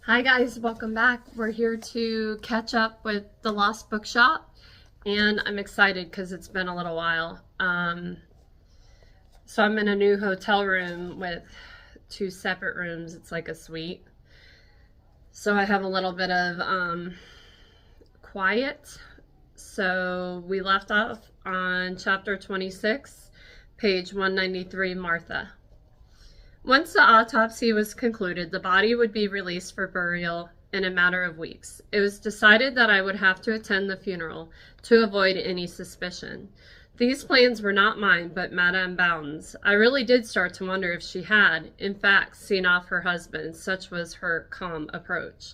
Hi guys, welcome back. We're here to catch up with the Lost Bookshop, and I'm excited because it's been a little while. So I'm in a new hotel room with two separate rooms. It's like a suite. So I have a little bit of quiet. So we left off on chapter 26, page 193, Martha. Once the autopsy was concluded, the body would be released for burial in a matter of weeks. It was decided that I would have to attend the funeral to avoid any suspicion. These plans were not mine, but Madame Bowden's. I really did start to wonder if she had, in fact, seen off her husband, such was her calm approach.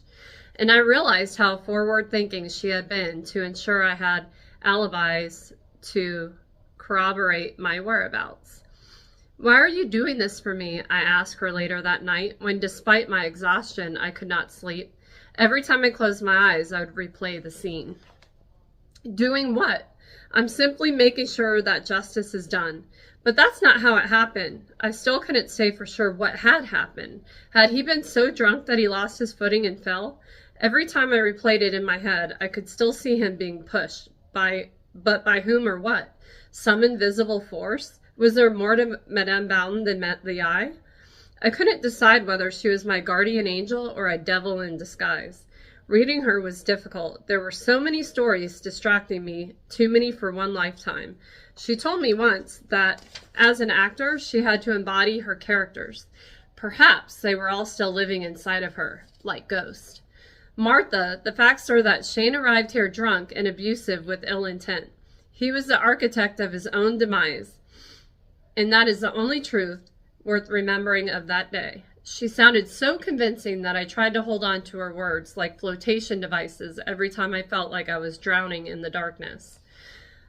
And I realized how forward-thinking she had been to ensure I had alibis to corroborate my whereabouts. "Why are you doing this for me?" I asked her later that night, when despite my exhaustion, I could not sleep. Every time I closed my eyes, I would replay the scene. "Doing what? I'm simply making sure that justice is done." But that's not how it happened. I still couldn't say for sure what had happened. Had he been so drunk that he lost his footing and fell? Every time I replayed it in my head, I could still see him being pushed. But by whom or what? Some invisible force? Was there more to Madame Bowden than met the eye? I couldn't decide whether she was my guardian angel or a devil in disguise. Reading her was difficult. There were so many stories distracting me, too many for one lifetime. She told me once that, as an actor, she had to embody her characters. Perhaps they were all still living inside of her, like ghosts. Martha, the facts are that Shane arrived here drunk and abusive with ill intent. He was the architect of his own demise. And that is the only truth worth remembering of that day. She sounded so convincing that I tried to hold on to her words like flotation devices every time I felt like I was drowning in the darkness.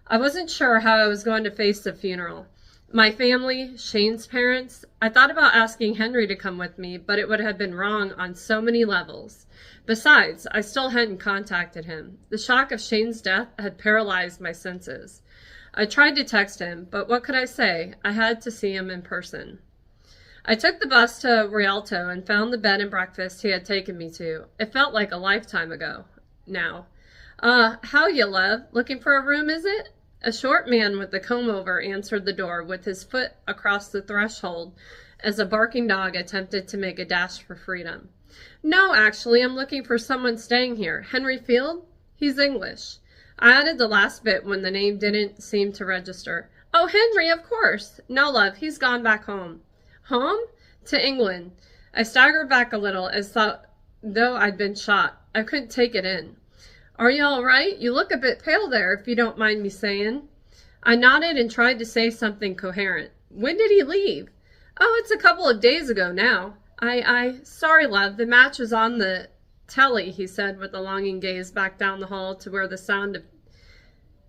I wasn't sure how I was going to face the funeral. My family, Shane's parents, I thought about asking Henry to come with me, but it would have been wrong on so many levels. Besides, I still hadn't contacted him. The shock of Shane's death had paralyzed my senses. I tried to text him, but what could I say? I had to see him in person. I took the bus to Rialto and found the bed and breakfast he had taken me to. It felt like a lifetime ago now. How you, love? Looking for a room, is it?" A short man with a comb-over answered the door with his foot across the threshold as a barking dog attempted to make a dash for freedom. "No, actually, I'm looking for someone staying here. Henry Field? He's English." I added the last bit when the name didn't seem to register. "Oh, Henry, of course." "No, love, he's gone back home." "Home?" "To England." I staggered back a little as though I'd been shot. I couldn't take it in. "Are you all right? You look a bit pale there, if you don't mind me saying." I nodded and tried to say something coherent. "When did he leave?" "Oh, it's a couple of days ago now." Sorry, love, the match was on the telly," he said with a longing gaze back down the hall to where the sound of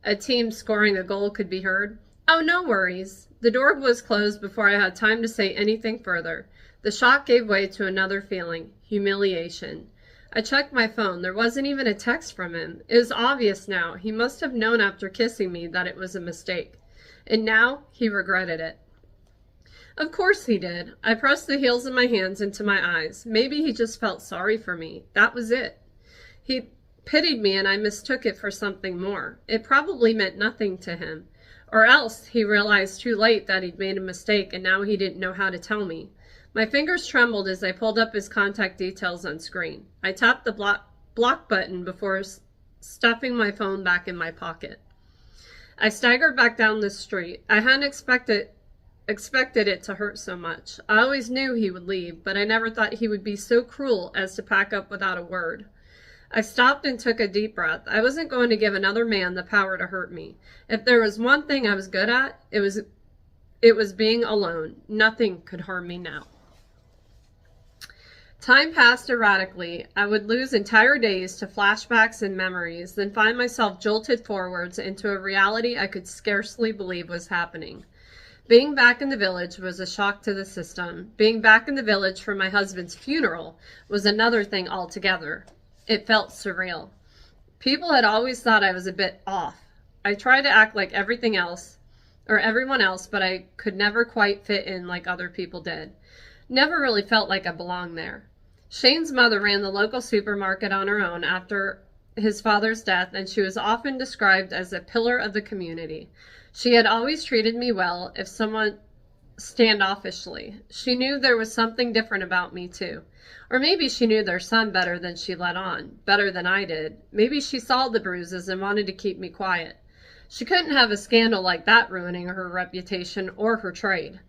a team scoring a goal could be heard. "Oh, no worries." The door was closed before I had time to say anything further. The shock gave way to another feeling, humiliation. I checked my phone. There wasn't even a text from him. It was obvious now. He must have known after kissing me that it was a mistake. And now he regretted it. Of course he did. I pressed the heels of my hands into my eyes. Maybe he just felt sorry for me. That was it. He pitied me and I mistook it for something more. It probably meant nothing to him. Or else he realized too late that he'd made a mistake and now he didn't know how to tell me. My fingers trembled as I pulled up his contact details on screen. I tapped the block button before stuffing my phone back in my pocket. I staggered back down the street. I hadn't expected it to hurt so much. I always knew he would leave, but I never thought he would be so cruel as to pack up without a word. I stopped and took a deep breath. I wasn't going to give another man the power to hurt me. If there was one thing I was good at, it was being alone. Nothing could harm me now. Time passed erratically. I would lose entire days to flashbacks and memories, then find myself jolted forwards into a reality I could scarcely believe was happening. Being back in the village was a shock to the system. Being back in the village for my husband's funeral was another thing altogether. It felt surreal. People had always thought I was a bit off. I tried to act like everyone else, but I could never quite fit in like other people did. Never really felt like I belonged there. Shane's mother ran the local supermarket on her own after his father's death, and she was often described as a pillar of the community. She had always treated me well, if somewhat standoffishly. She knew there was something different about me, too. Or maybe she knew their son better than she let on, better than I did. Maybe she saw the bruises and wanted to keep me quiet. She couldn't have a scandal like that ruining her reputation or her trade.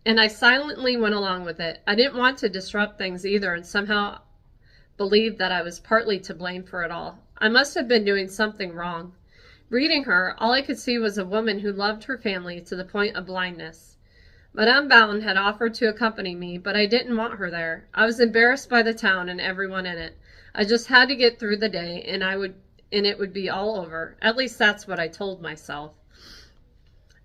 And I silently went along with it. I didn't want to disrupt things either, and somehow believed that I was partly to blame for it all. I must have been doing something wrong. Reading her, all I could see was a woman who loved her family to the point of blindness. Madame Bound had offered to accompany me, but I didn't want her there. I was embarrassed by the town and everyone in it. I just had to get through the day, and it would be all over. At least that's what I told myself.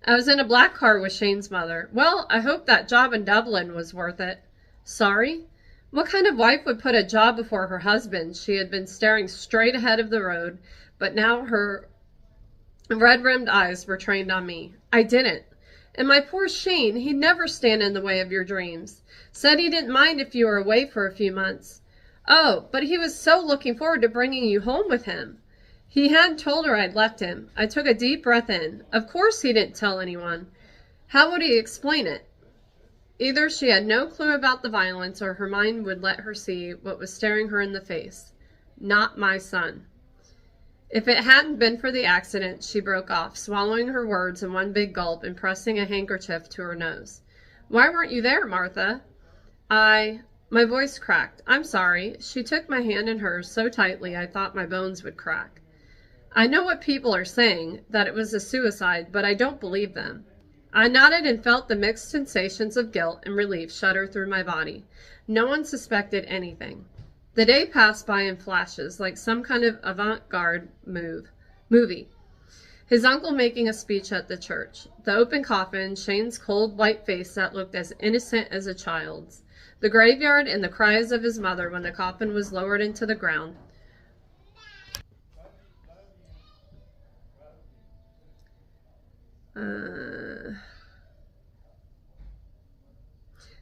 I was in a black car with Shane's mother. Well, I hope that job in Dublin was worth it. Sorry? What kind of wife would put a job before her husband? She had been staring straight ahead of the road, but now her red-rimmed eyes were trained on me. I didn't. And my poor Shane, he'd never stand in the way of your dreams. Said he didn't mind if you were away for a few months. Oh, but he was so looking forward to bringing you home with him. He hadn't told her I'd left him. I took a deep breath in. Of course he didn't tell anyone. How would he explain it? Either she had no clue about the violence, or her mind would let her see what was staring her in the face. Not my son. If it hadn't been for the accident, she broke off, swallowing her words in one big gulp and pressing a handkerchief to her nose. Why weren't you there, Martha? My voice cracked. I'm sorry. She took my hand in hers so tightly I thought my bones would crack. I know what people are saying, that it was a suicide, but I don't believe them. I nodded and felt the mixed sensations of guilt and relief shudder through my body. No one suspected anything. The day passed by in flashes, like some kind of avant-garde movie. His uncle making a speech at the church. The open coffin, Shane's cold white face that looked as innocent as a child's. The graveyard and the cries of his mother when the coffin was lowered into the ground.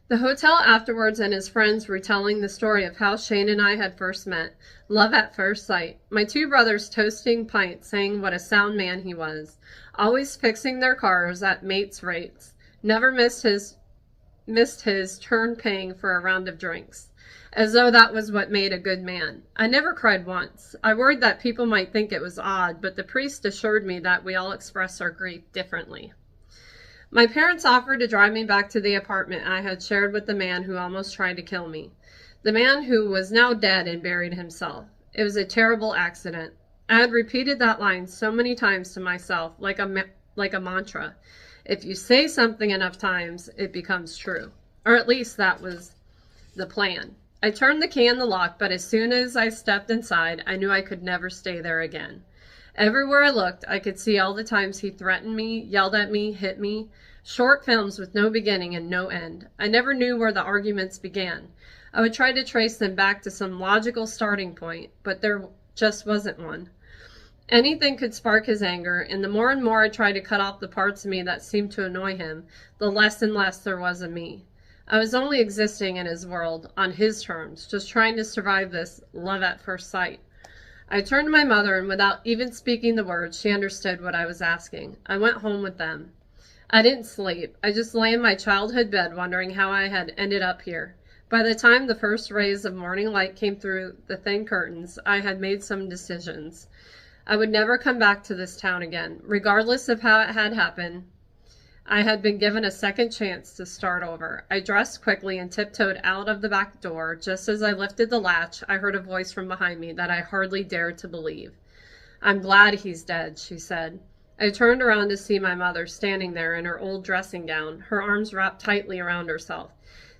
The hotel afterwards, and his friends retelling the story of how Shane and I had first met. Love at first sight. My two brothers toasting pints, saying what a sound man he was. Always fixing their cars at mates' rates. Never missed his turn paying for a round of drinks. As though that was what made a good man. I never cried once. I worried that people might think it was odd, but the priest assured me that we all express our grief differently. My parents offered to drive me back to the apartment I had shared with the man who almost tried to kill me. The man who was now dead and buried himself. It was a terrible accident. I had repeated that line so many times to myself, like a mantra. If you say something enough times, it becomes true. Or at least that was the plan. I turned the key in the lock, but as soon as I stepped inside, I knew I could never stay there again. Everywhere I looked, I could see all the times he threatened me, yelled at me, hit me. Short films with no beginning and no end. I never knew where the arguments began. I would try to trace them back to some logical starting point, but there just wasn't one. Anything could spark his anger, and the more and more I tried to cut off the parts of me that seemed to annoy him, the less and less there was of me. I was only existing in his world, on his terms, just trying to survive this love at first sight. I turned to my mother, and without even speaking the words, she understood what I was asking. I went home with them. I didn't sleep. I just lay in my childhood bed wondering how I had ended up here. By the time the first rays of morning light came through the thin curtains, I had made some decisions. I would never come back to this town again. Regardless of how it had happened, I had been given a second chance to start over. I dressed quickly and tiptoed out of the back door. Just as I lifted the latch, I heard a voice from behind me that I hardly dared to believe. I'm glad he's dead, she said. I turned around to see my mother standing there in her old dressing gown, her arms wrapped tightly around herself.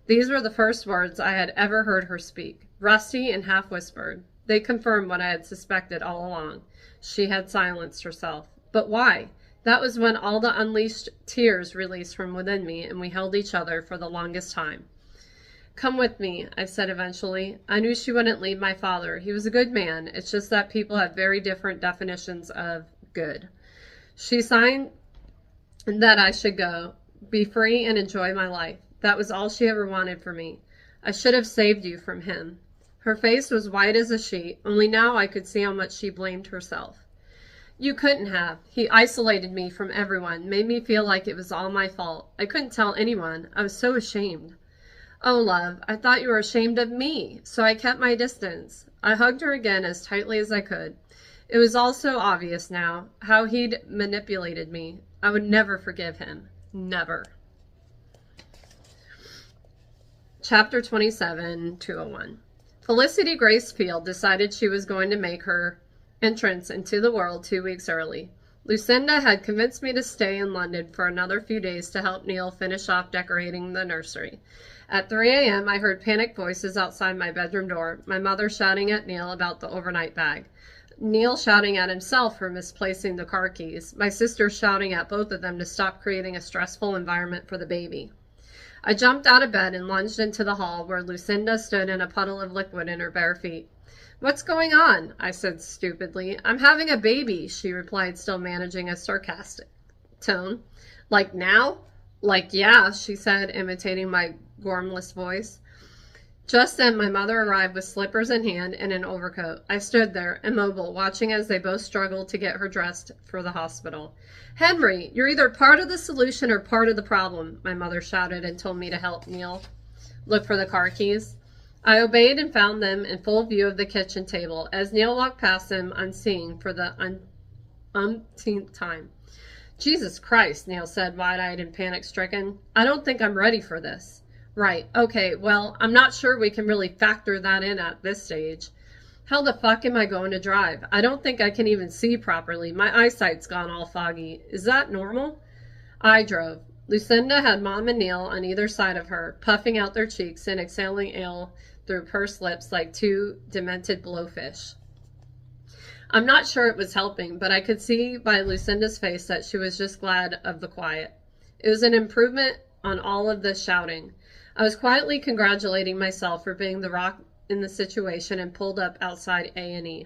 These were the first words I had ever heard her speak, rusty and half-whispered. They confirmed what I had suspected all along. She had silenced herself. But why? That was when all the unleashed tears released from within me, and we held each other for the longest time. Come with me, I said eventually. I knew she wouldn't leave my father. He was a good man. It's just that people have very different definitions of good. She signed that I should go, be free, and enjoy my life. That was all she ever wanted for me. I should have saved you from him." Her face was white as a sheet, only now I could see how much she blamed herself. "You couldn't have. He isolated me from everyone, made me feel like it was all my fault. I couldn't tell anyone. I was so ashamed." "Oh, love, I thought you were ashamed of me, so I kept my distance." I hugged her again as tightly as I could. It was all so obvious now, how he'd manipulated me. I would never forgive him. Never. Chapter 27, 201. Felicity Grace Field decided she was going to make her entrance into the world 2 weeks early. Lucinda had convinced me to stay in London for another few days to help Neil finish off decorating the nursery. At 3 a.m., I heard panicked voices outside my bedroom door, my mother shouting at Neil about the overnight bag, Neil shouting at himself for misplacing the car keys, my sister shouting at both of them to stop creating a stressful environment for the baby. I jumped out of bed and lunged into the hall where Lucinda stood in a puddle of liquid in her bare feet. "What's going on?" I said stupidly. "I'm having a baby," she replied, still managing a sarcastic tone. "Like now?" "Like, yeah," she said, imitating my gormless voice. Just then my mother arrived with slippers in hand and an overcoat. I stood there, immobile, watching as they both struggled to get her dressed for the hospital. "Henry, you're either part of the solution or part of the problem," my mother shouted and told me to help Neil look for the car keys. I obeyed and found them in full view of the kitchen table as Neil walked past them unseeing for the umpteenth time. "Jesus Christ," Neil said, wide-eyed and panic-stricken. "I don't think I'm ready for this." "Right, okay, well, I'm not sure we can really factor that in at this stage. How the fuck am I going to drive? I don't think I can even see properly. My eyesight's gone all foggy. Is that normal?" I drove. Lucinda had Mom and Neil on either side of her, puffing out their cheeks and exhaling ale through pursed lips like two demented blowfish. I'm not sure it was helping, but I could see by Lucinda's face that she was just glad of the quiet. It was an improvement on all of the shouting. I was quietly congratulating myself for being the rock in the situation and pulled up outside A&E.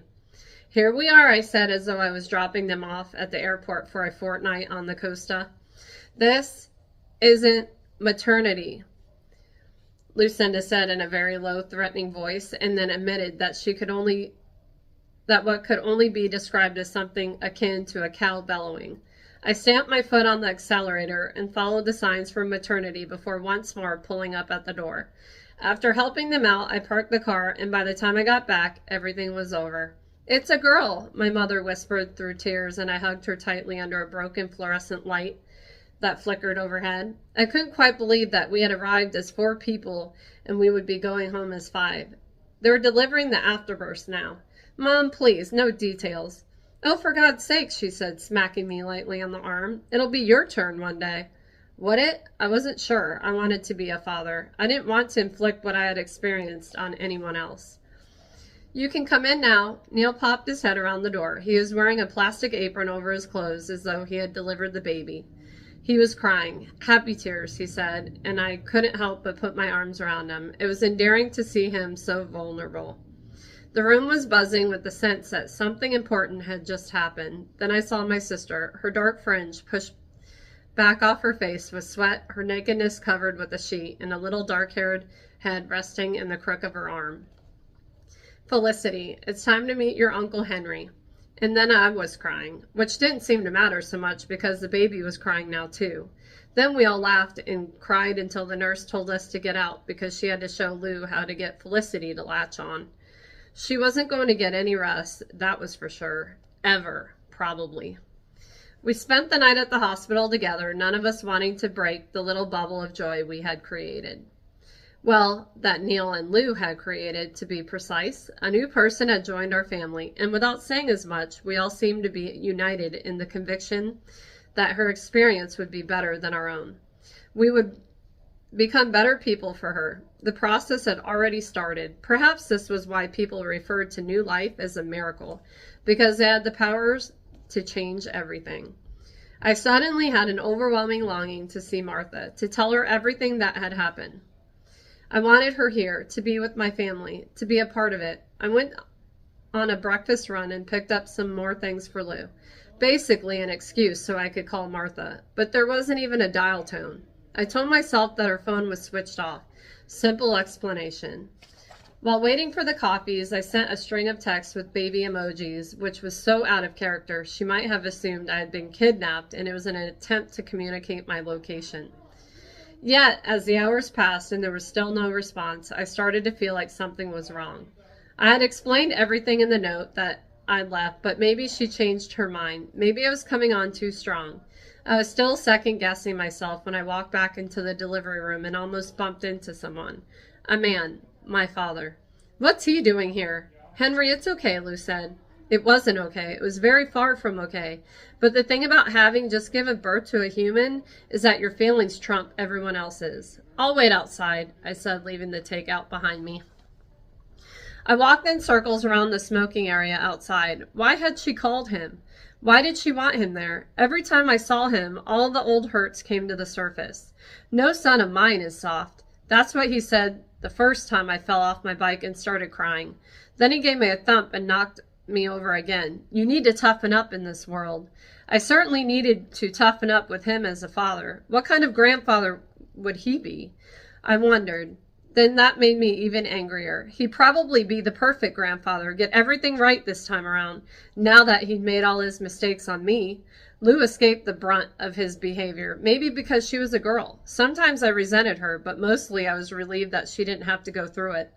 "Here we are," I said as though I was dropping them off at the airport for a fortnight on the Costa. "This isn't maternity," Lucinda said in a very low, threatening voice, and then admitted that what could only be described as something akin to a cow bellowing. I stamped my foot on the accelerator and followed the signs for maternity before once more pulling up at the door. After helping them out, I parked the car, and by the time I got back, everything was over. "It's a girl," my mother whispered through tears, and I hugged her tightly under a broken fluorescent light that flickered overhead. I couldn't quite believe that we had arrived as 4 people and we would be going home as 5. They were delivering the afterbirth now. "Mom, please, no details." "Oh, for God's sake," she said, smacking me lightly on the arm. "It'll be your turn one day." Would it? I wasn't sure. I wanted to be a father. I didn't want to inflict what I had experienced on anyone else. "You can come in now." Neil popped his head around the door. He was wearing a plastic apron over his clothes as though he had delivered the baby. He was crying. "Happy tears," he said, and I couldn't help but put my arms around him. It was endearing to see him so vulnerable. The room was buzzing with the sense that something important had just happened. Then I saw my sister, her dark fringe pushed back off her face with sweat, her nakedness covered with a sheet, and a little dark-haired head resting in the crook of her arm. "Felicity, it's time to meet your Uncle Henry." And then I was crying, which didn't seem to matter so much because the baby was crying now too. Then we all laughed and cried until the nurse told us to get out because she had to show Lou how to get Felicity to latch on. She wasn't going to get any rest, that was for sure. Ever, probably. We spent the night at the hospital together, none of us wanting to break the little bubble of joy we had created. Well, that Neil and Lou had created, to be precise. A new person had joined our family, and without saying as much, we all seemed to be united in the conviction that her experience would be better than our own. We would become better people for her. The process had already started. Perhaps this was why people referred to new life as a miracle, because they had the powers to change everything. I suddenly had an overwhelming longing to see Martha, to tell her everything that had happened. I wanted her here, to be with my family, to be a part of it. I went on a breakfast run and picked up some more things for Lou. Basically an excuse so I could call Martha, but there wasn't even a dial tone. I told myself that her phone was switched off, Simple explanation. While waiting for the coffees, I sent a string of texts with baby emojis, which was so out of character she might have assumed I had been kidnapped, and it was an attempt to communicate my location. Yet, as the hours passed and there was still no response, I started to feel like something was wrong. I had explained everything in the note that I'd left, but maybe she changed her mind. Maybe I was coming on too strong. I was still second-guessing myself when I walked back into the delivery room and almost bumped into someone. A man. My father. What's he doing here? Henry, it's okay, Lou said. It wasn't okay. It was very far from okay. But the thing about having just given birth to a human is that your feelings trump everyone else's. I'll wait outside, I said, leaving the takeout behind me. I walked in circles around the smoking area outside. Why had she called him? Why did she want him there? Every time I saw him, all the old hurts came to the surface. No son of mine is soft. That's what he said the first time I fell off my bike and started crying. Then he gave me a thump and knocked me over again. You need to toughen up in this world. I certainly needed to toughen up with him as a father. What kind of grandfather would he be? I wondered. Then that made me even angrier. He'd probably be the perfect grandfather, get everything right this time around, now that he'd made all his mistakes on me. Lou escaped the brunt of his behavior, maybe because she was a girl. Sometimes I resented her, but mostly I was relieved that she didn't have to go through it.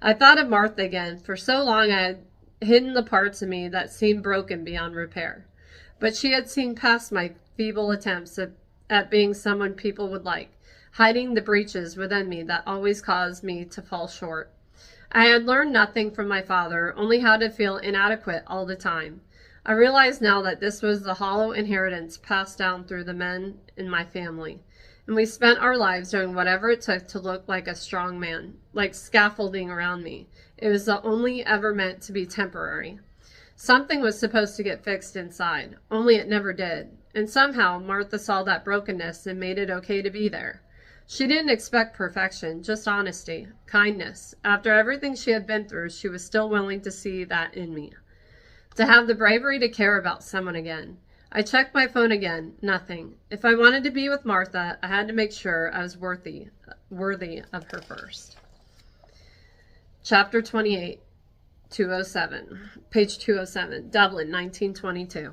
I thought of Martha again. For so long I had hidden the parts of me that seemed broken beyond repair. But she had seen past my feeble attempts at being someone people would like, hiding the breaches within me that always caused me to fall short. I had learned nothing from my father, only how to feel inadequate all the time. I realized now that this was the hollow inheritance passed down through the men in my family, and we spent our lives doing whatever it took to look like a strong man, like scaffolding around me. It was only ever meant to be temporary. Something was supposed to get fixed inside, only it never did, and somehow Martha saw that brokenness and made it okay to be there. She didn't expect perfection, just honesty, kindness. After everything she had been through, she was still willing to see that in me. To have the bravery to care about someone again. I checked my phone again. Nothing. If I wanted to be with Martha, I had to make sure I was worthy of her first. Chapter 28, 207. Page 207. Dublin, 1922.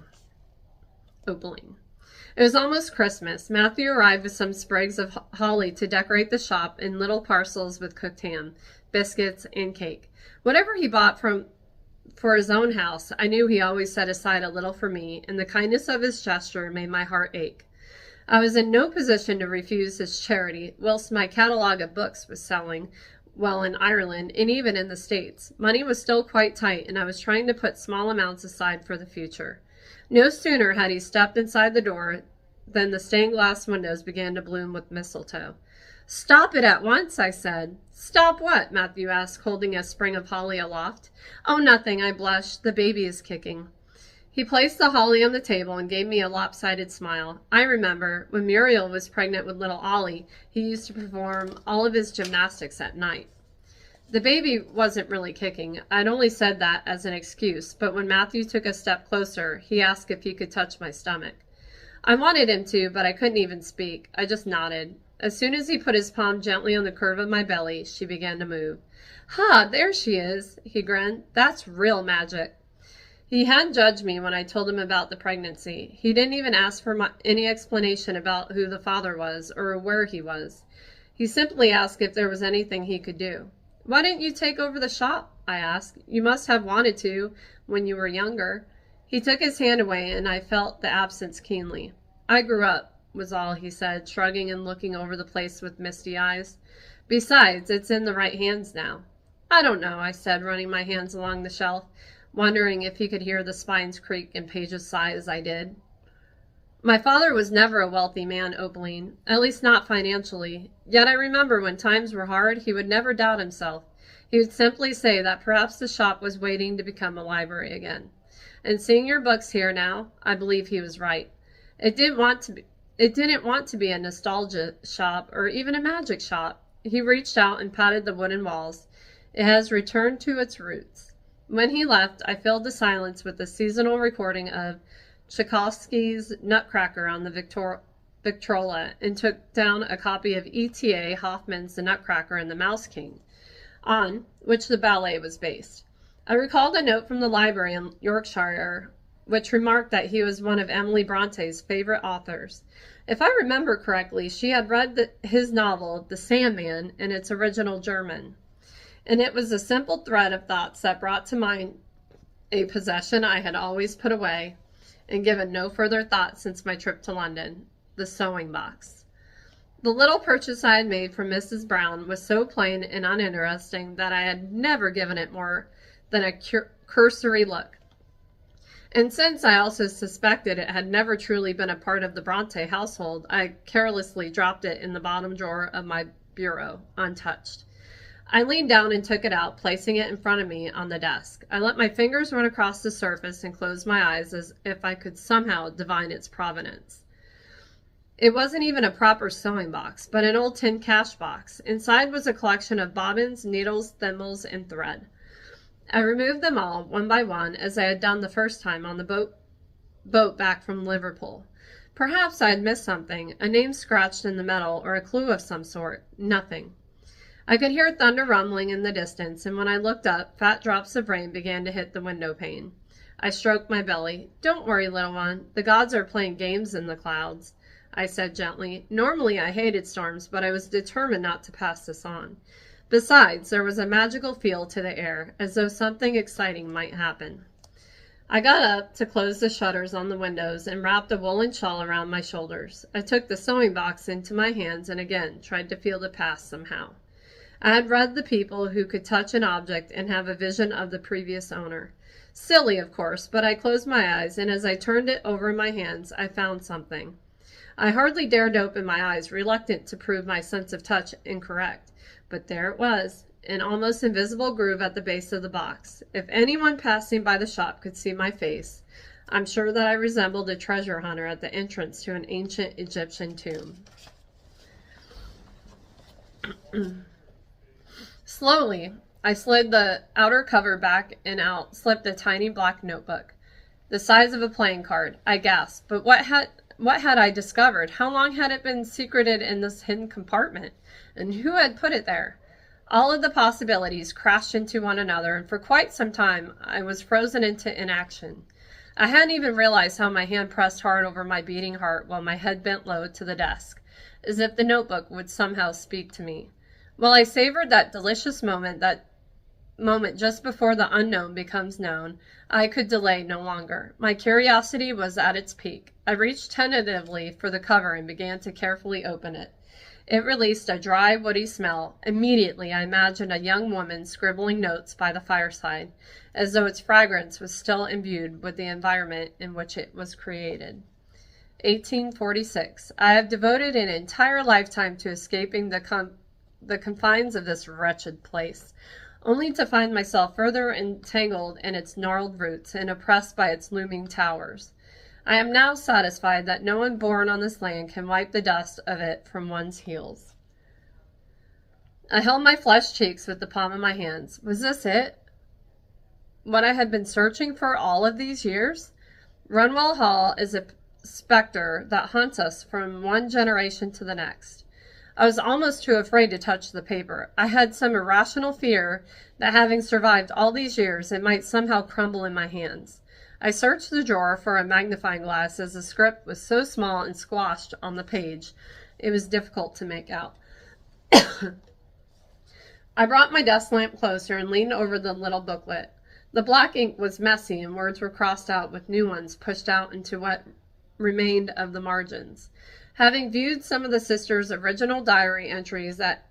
Opening. It was almost Christmas. Matthew arrived with some sprigs of holly to decorate the shop in little parcels with cooked ham, biscuits, and cake. Whatever he bought for his own house, I knew he always set aside a little for me, and the kindness of his gesture made my heart ache. I was in no position to refuse his charity, whilst my catalogue of books was selling well in Ireland and even in the States. Money was still quite tight, and I was trying to put small amounts aside for the future. No sooner had he stepped inside the door than the stained glass windows began to bloom with mistletoe. "Stop it at once," I said. "Stop what?" Matthew asked, holding a sprig of holly aloft. "Oh, nothing," I blushed. "The baby is kicking." He placed the holly on the table and gave me a lopsided smile. I remember, when Muriel was pregnant with little Ollie, he used to perform all of his gymnastics at night. The baby wasn't really kicking. I'd only said that as an excuse, but when Matthew took a step closer, he asked if he could touch my stomach. I wanted him to, but I couldn't even speak. I just nodded. As soon as he put his palm gently on the curve of my belly, she began to move. "Ha, there she is," he grinned. "That's real magic." He hadn't judged me when I told him about the pregnancy. He didn't even ask for any explanation about who the father was or where he was. He simply asked if there was anything he could do. "Why didn't you take over the shop?" I asked. "You must have wanted to when you were younger." He took his hand away, and I felt the absence keenly. "I grew up," was all he said, shrugging and looking over the place with misty eyes. "Besides, it's in the right hands now." "I don't know," I said, running my hands along the shelf, wondering if he could hear the spines creak and pages sigh as I did. My father was never a wealthy man, Opaline, at least not financially. Yet I remember when times were hard, he would never doubt himself. He would simply say that perhaps the shop was waiting to become a library again. And seeing your books here now, I believe he was right. It didn't want to be a nostalgia shop or even a magic shop. He reached out and patted the wooden walls. It has returned to its roots. When he left, I filled the silence with a seasonal recording of Tchaikovsky's Nutcracker on the Victrola and took down a copy of E.T.A. Hoffman's The Nutcracker and the Mouse King, on which the ballet was based. I recalled a note from the library in Yorkshire which remarked that he was one of Emily Bronte's favorite authors. If I remember correctly, she had read his novel, The Sandman, in its original German, and it was a simple thread of thoughts that brought to mind a possession I had always put away and given no further thought since my trip to London, the sewing box. The little purchase I had made from Mrs. Brown was so plain and uninteresting that I had never given it more than a cursory look. And since I also suspected it had never truly been a part of the Bronte household, I carelessly dropped it in the bottom drawer of my bureau, untouched. I leaned down and took it out, placing it in front of me on the desk. I let my fingers run across the surface and closed my eyes as if I could somehow divine its provenance. It wasn't even a proper sewing box, but an old tin cash box. Inside was a collection of bobbins, needles, thimbles, and thread. I removed them all, one by one, as I had done the first time on the boat back from Liverpool. Perhaps I had missed something, a name scratched in the metal, or a clue of some sort. Nothing. I could hear thunder rumbling in the distance, and when I looked up, fat drops of rain began to hit the window pane. I stroked my belly. "Don't worry, little one. The gods are playing games in the clouds," I said gently. Normally I hated storms, but I was determined not to pass this on. Besides, there was a magical feel to the air, as though something exciting might happen. I got up to close the shutters on the windows and wrapped a woolen shawl around my shoulders. I took the sewing box into my hands and again tried to feel the past somehow. I had read The People Who Could Touch an Object and Have a Vision of the Previous Owner. Silly, of course, but I closed my eyes, and as I turned it over in my hands, I found something. I hardly dared open my eyes, reluctant to prove my sense of touch incorrect. But there it was, an almost invisible groove at the base of the box. If anyone passing by the shop could see my face, I'm sure that I resembled a treasure hunter at the entrance to an ancient Egyptian tomb. Slowly, I slid the outer cover back and out, slipped a tiny black notebook, the size of a playing card. I gasped, but what had I discovered? How long had it been secreted in this hidden compartment? And who had put it there? All of the possibilities crashed into one another, and for quite some time I was frozen into inaction. I hadn't even realized how my hand pressed hard over my beating heart while my head bent low to the desk, as if the notebook would somehow speak to me. While I savored that delicious moment just before the unknown becomes known, I could delay no longer. My curiosity was at its peak. I reached tentatively for the cover and began to carefully open it. It released a dry, woody smell. Immediately, I imagined a young woman scribbling notes by the fireside, as though its fragrance was still imbued with the environment in which it was created. 1846. I have devoted an entire lifetime to escaping the confines of this wretched place, only to find myself further entangled in its gnarled roots and oppressed by its looming towers. I am now satisfied that no one born on this land can wipe the dust of it from one's heels. I held my flushed cheeks with the palm of my hands. Was this it? What I had been searching for all of these years? Runwell Hall is a specter that haunts us from one generation to the next. I was almost too afraid to touch the paper. I had some irrational fear that having survived all these years, it might somehow crumble in my hands. I searched the drawer for a magnifying glass as the script was so small and squashed on the page, it was difficult to make out. I brought my desk lamp closer and leaned over the little booklet. The black ink was messy and words were crossed out with new ones pushed out into what remained of the margins. Having viewed some of the sisters' original diary entries at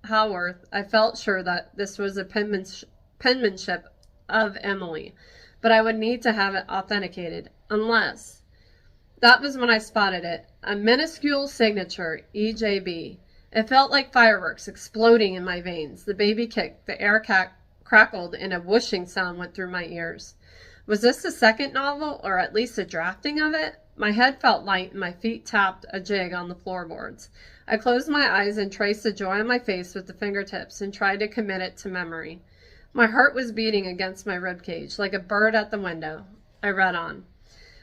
Haworth, I felt sure that this was a penmanship of Emily, but I would need to have it authenticated, unless... That was when I spotted it, a minuscule signature, EJB. It felt like fireworks exploding in my veins. The baby kicked, the air crackled, and a whooshing sound went through my ears. Was this the second novel, or at least a drafting of it? My head felt light and my feet tapped a jig on the floorboards. I closed my eyes and traced the joy on my face with the fingertips and tried to commit it to memory. My heart was beating against my ribcage like a bird at the window. I read on.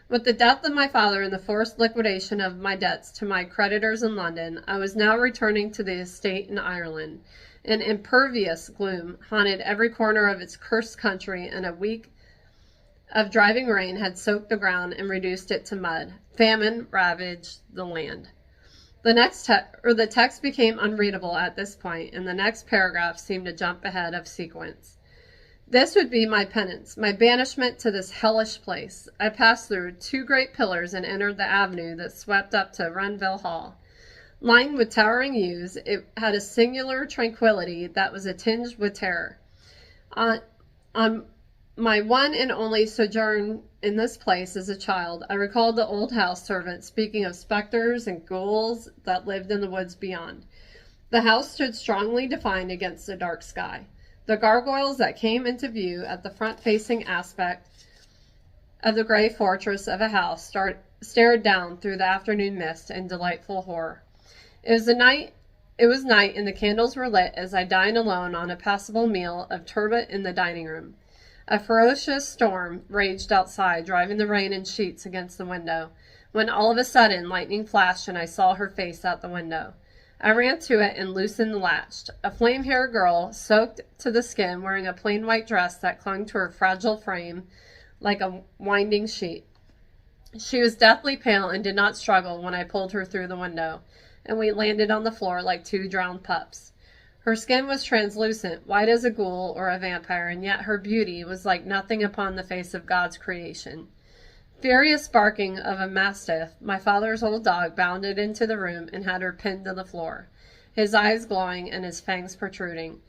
With the death of my father and the forced liquidation of my debts to my creditors in London, I was now returning to the estate in Ireland. An impervious gloom haunted every corner of its cursed country, and a week of driving rain had soaked the ground and reduced it to mud. Famine ravaged the land. The text became unreadable at this point, and the next paragraph seemed to jump ahead of sequence. This would be my penance, my banishment to this hellish place. I passed through 2 great pillars and entered the avenue that swept up to Renville Hall. Lined with towering yews, it had a singular tranquility that was tinged with terror. On my one and only sojourn in this place as a child, I recalled the old house servant speaking of specters and ghouls that lived in the woods beyond. The house stood strongly defined against the dark sky. The gargoyles that came into view at the front-facing aspect of the gray fortress of a house stared down through the afternoon mist in delightful horror. It was night, and the candles were lit as I dined alone on a passable meal of turbot in the dining room. A ferocious storm raged outside, driving the rain in sheets against the window, when all of a sudden lightning flashed and I saw her face out the window. I ran to it and loosened the latch. A flame-haired girl, soaked to the skin, wearing a plain white dress that clung to her fragile frame like a winding sheet. She was deathly pale and did not struggle when I pulled her through the window, and we landed on the floor like 2 drowned pups. Her skin was translucent, white as a ghoul or a vampire, and yet her beauty was like nothing upon the face of God's creation. Furious barking of a mastiff, my father's old dog, bounded into the room and had her pinned to the floor, his eyes glowing and his fangs protruding.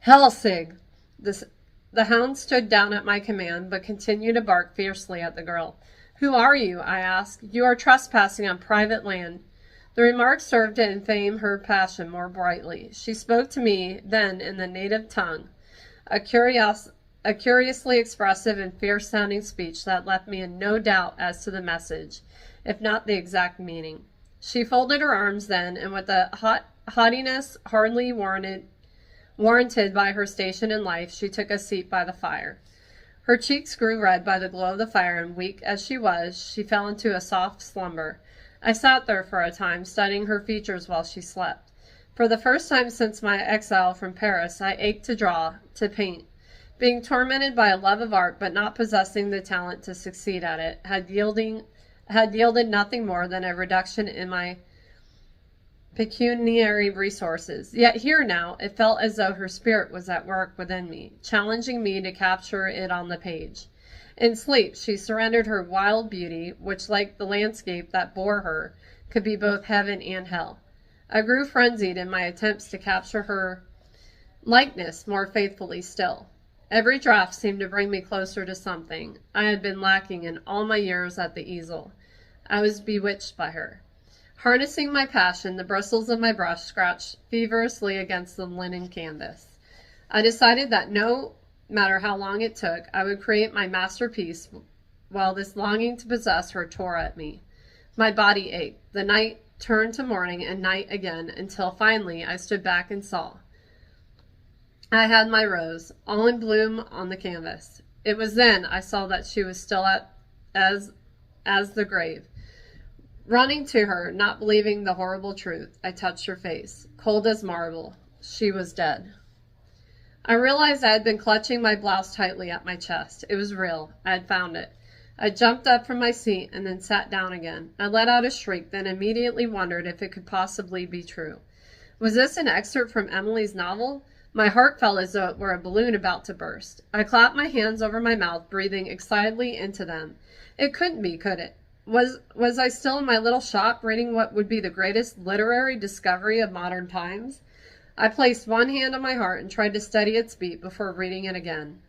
Helsig! The hound stood down at my command, but continued to bark fiercely at the girl. Who are you? I asked. You are trespassing on private land. The remark served to inflame her passion more brightly. She spoke to me then in the native tongue, a curiously expressive and fierce-sounding speech that left me in no doubt as to the message, if not the exact meaning. She folded her arms then, and with a haughtiness hardly warranted by her station in life, she took a seat by the fire. Her cheeks grew red by the glow of the fire, and weak as she was, she fell into a soft slumber. I sat there for a time, studying her features while she slept. For the first time since my exile from Paris, I ached to draw, to paint. Being tormented by a love of art, but not possessing the talent to succeed at it, had yielded nothing more than a reduction in my pecuniary resources. Yet here now, it felt as though her spirit was at work within me, challenging me to capture it on the page. In sleep, she surrendered her wild beauty, which, like the landscape that bore her, could be both heaven and hell. I grew frenzied in my attempts to capture her likeness more faithfully still. Every draft seemed to bring me closer to something I had been lacking in all my years at the easel. I was bewitched by her. Harnessing my passion, the bristles of my brush scratched feverishly against the linen canvas. I decided that no matter how long it took, I would create my masterpiece while this longing to possess her tore at me. My body ached. The night turned to morning and night again, until finally I stood back and saw. I had my rose, all in bloom on the canvas. It was then I saw that she was still as the grave. Running to her, not believing the horrible truth, I touched her face, cold as marble. She was dead. I realized I had been clutching my blouse tightly at my chest. It was real. I had found it. I jumped up from my seat and then sat down again. I let out a shriek, then immediately wondered if it could possibly be true. Was this an excerpt from Emily's novel? My heart felt as though it were a balloon about to burst. I clapped my hands over my mouth, breathing excitedly into them. It couldn't be, could it? Was I still in my little shop reading what would be the greatest literary discovery of modern times? I placed one hand on my heart and tried to steady its beat before reading it again.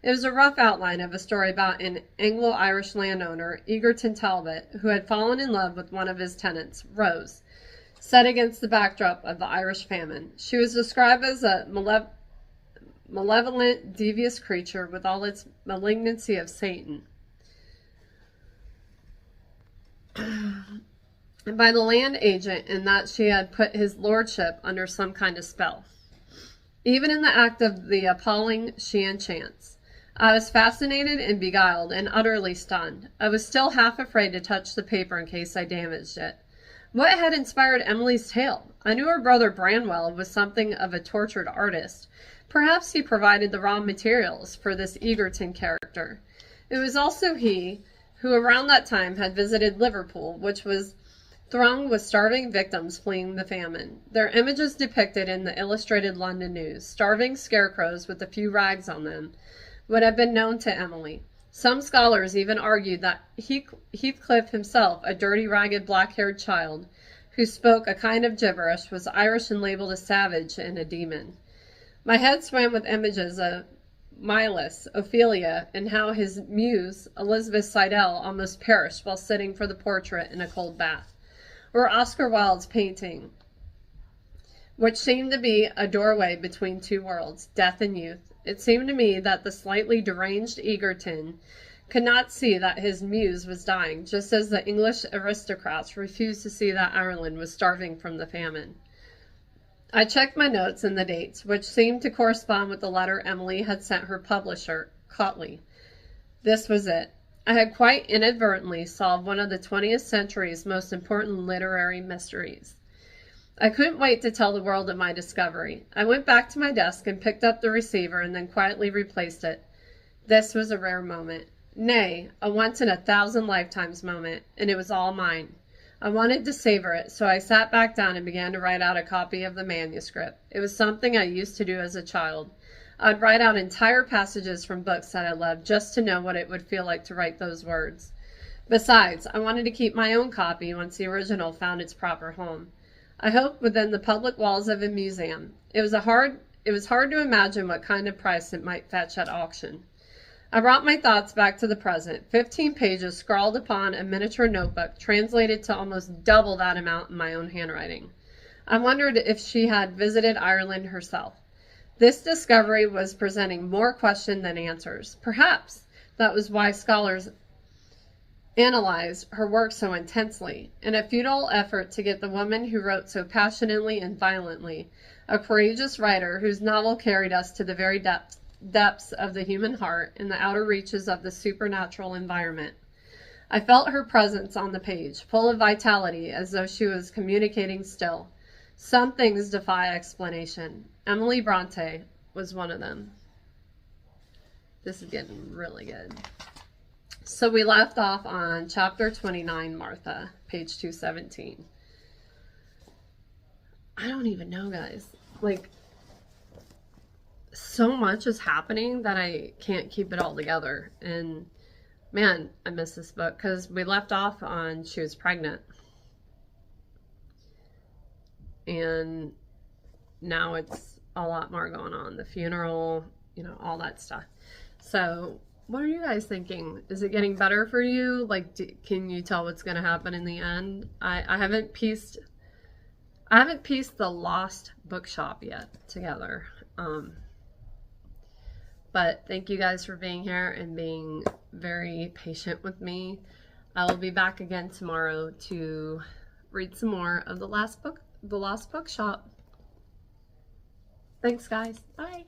It was a rough outline of a story about an Anglo-Irish landowner, Egerton Talbot, who had fallen in love with one of his tenants, Rose, set against the backdrop of the Irish famine. She was described as a malevolent, devious creature with all its malignancy of Satan. And by the land agent, in that she had put his lordship under some kind of spell. Even in the act of the appalling she enchants. I was fascinated and beguiled and utterly stunned. I was still half afraid to touch the paper in case I damaged it. What had inspired Emily's tale? I knew her brother Branwell was something of a tortured artist. Perhaps he provided the raw materials for this Egerton character. It was also he who around that time had visited Liverpool, which was thronged with starving victims fleeing the famine. Their images depicted in the Illustrated London News, starving scarecrows with a few rags on them, would have been known to Emily. Some scholars even argued that Heathcliff himself, a dirty, ragged, black-haired child who spoke a kind of gibberish, was Irish and labeled a savage and a demon. My head swam with images of Milas, Ophelia, and how his muse, Elizabeth Seidel, almost perished while sitting for the portrait in a cold bath. Or Oscar Wilde's painting, which seemed to be a doorway between two worlds, death and youth. It seemed to me that the slightly deranged Egerton could not see that his muse was dying, just as the English aristocrats refused to see that Ireland was starving from the famine. I checked my notes and the dates, which seemed to correspond with the letter Emily had sent her publisher, Cotley. This was it. I had quite inadvertently solved one of the 20th century's most important literary mysteries. I couldn't wait to tell the world of my discovery. I went back to my desk and picked up the receiver and then quietly replaced it. This was a rare moment. Nay, a once-in-a-thousand-lifetimes moment, and it was all mine. I wanted to savor it, so I sat back down and began to write out a copy of the manuscript. It was something I used to do as a child. I'd write out entire passages from books that I loved just to know what it would feel like to write those words. Besides, I wanted to keep my own copy once the original found its proper home. I hoped within the public walls of a museum. It was hard to imagine what kind of price it might fetch at auction. I brought my thoughts back to the present, 15 pages scrawled upon a miniature notebook, translated to almost double that amount in my own handwriting. I wondered if she had visited Ireland herself. This discovery was presenting more question than answers. Perhaps that was why scholars analyzed her work so intensely. In a futile effort to get the woman who wrote so passionately and violently, a courageous writer whose novel carried us to the very depths of the human heart and the outer reaches of the supernatural environment. I felt her presence on the page, full of vitality, as though she was communicating still. Some things defy explanation. Emily Bronte was one of them. This is getting really good. So we left off on chapter 29, Martha, page 217. I don't even know, guys. Like, so much is happening that I can't keep it all together. And man, I miss this book because we left off on she was pregnant. And now it's a lot more going on. The funeral, you know, all that stuff. So what are you guys thinking? Is it getting better for you? Like, can you tell what's going to happen in the end? I haven't pieced the Lost Bookshop yet together. But thank you guys for being here and being very patient with me. I will be back again tomorrow to read some more of The Lost Bookshop. Thanks, guys. Bye.